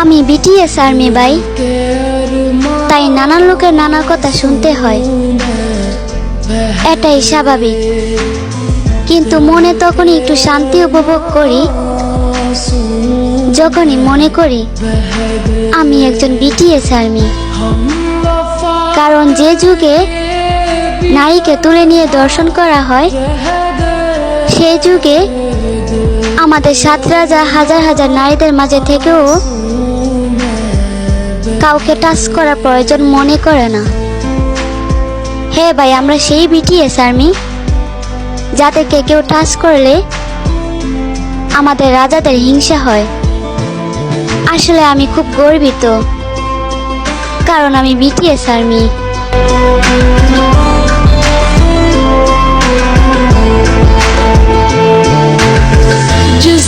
আমি BTS army ভাই, তাই নানান লোকের নানা কথা শুনতে হয়, এটাই স্বাভাবিক। কিন্তু মনে তখনই একটু শান্তি উপভোগ করি যখনই মনে করি আমি একজন বিটিএস আর্মি। কারণ যে যুগে নারীকে তুলে নিয়ে দর্শন করা হয়, সেই যুগে আমাদের সাত রাজা হাজার হাজার নারীদের মাঝে থেকেও কাউকে টাচ করার প্রয়োজন মনে করে না। হ্যাঁ ভাই, আমরা সেই বিটিএস আর্মি যাদেরকে কেউ টাচ করলে আমাদের রাজাদের হিংসা হয়। আসলে আমি খুব গর্বিত, কারণ আমি বিটিএস আর্মি। जिस